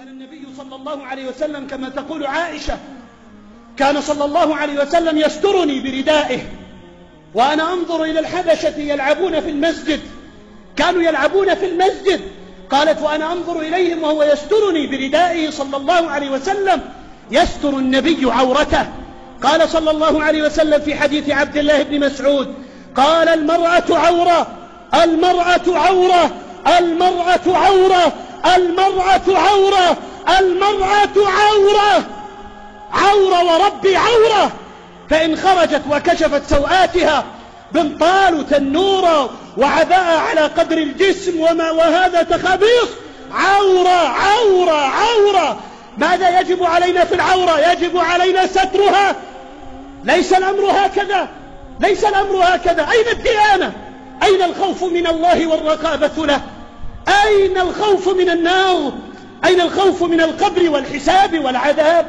كان النبي صلى الله عليه وسلم كما تقول عائشة، كان صلى الله عليه وسلم يسترني بردائه وأنا أنظر إلى الحبشة يلعبون في المسجد، كانوا يلعبون في المسجد، قالت وأنا أنظر إليهم وهو يسترني بردائه صلى الله عليه وسلم، يستر النبي عورته. قال صلى الله عليه وسلم في حديث عبد الله بن مسعود قال المرأة عورة، المرأة عورة، المرأة عورة، المرأة عورة، المرأة عورة، عورة وربي عورة، فإن خرجت وكشفت سوآتها بنطال وتنورة وعباءة على قدر الجسم وهذا تخابيص، عورة عورة عورة. ماذا يجب علينا في العورة؟ يجب علينا سترها. ليس الأمر هكذا، ليس الأمر هكذا. أين الديانة؟ أين الخوف من الله والرقابة له؟ أين الخوف من النار؟ أين الخوف من القبر والحساب والعذاب؟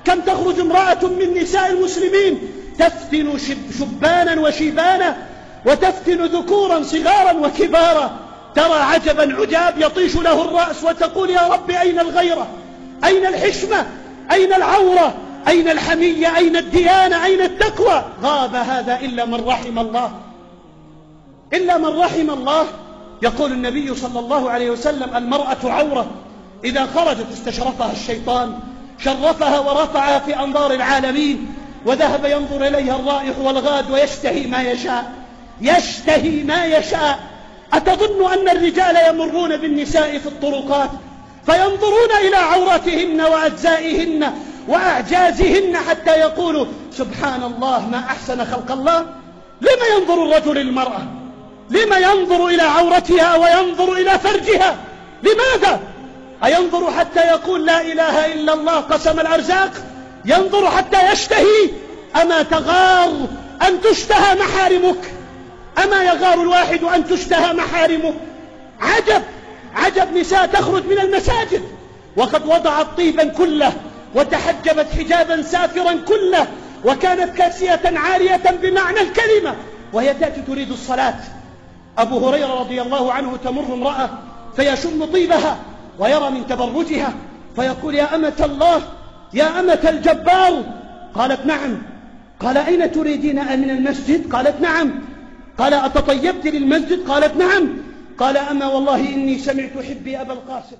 كم تخرج امرأة من نساء المسلمين تفتن شبانا وشيبانا وتفتن ذكورا صغارا وكبارا، ترى عجبا عجاب يطيش له الرأس وتقول يا رب أين الغيرة؟ أين الحشمة؟ أين العورة؟ أين الحمية؟ أين الديانة؟ أين التقوى؟ غاب هذا إلا من رحم الله، إلا من رحم الله. يقول النبي صلى الله عليه وسلم المرأة عورة، إذا خرجت استشرفها الشيطان، شرفها ورفعها في أنظار العالمين، وذهب ينظر إليها الرائح والغاد ويشتهي ما يشاء، يشتهي ما يشاء. أتظن أن الرجال يمرون بالنساء في الطرقات فينظرون إلى عوراتهن وأجزائهن وأعجازهن حتى يقولوا سبحان الله ما أحسن خلق الله؟ لما ينظر الرجل المرأة؟ لما ينظر إلى عورتها وينظر إلى فرجها؟ لماذا؟ أينظر حتى يقول لا إله إلا الله قسم الأرزاق؟ ينظر حتى يشتهي؟ أما تغار أن تشتهى محارمك؟ أما يغار الواحد أن تشتهى محارمه؟ عجب عجب، نساء تخرج من المساجد وقد وضعت طيبا كله وتحجبت حجابا سافرا كله وكانت كاسية عارية بمعنى الكلمة، وهي تأتي تريد الصلاة. أبو هريرة رضي الله عنه تمر امرأة فيشم طيبها ويرى من تبرجها فيقول يا أمة الله، يا أمة الجبار. قالت نعم. قال أين تريدين؟ من المسجد؟ قالت نعم. قال أتطيبت للمسجد؟ قالت نعم. قال أما والله إني سمعت حبي أبا القاسم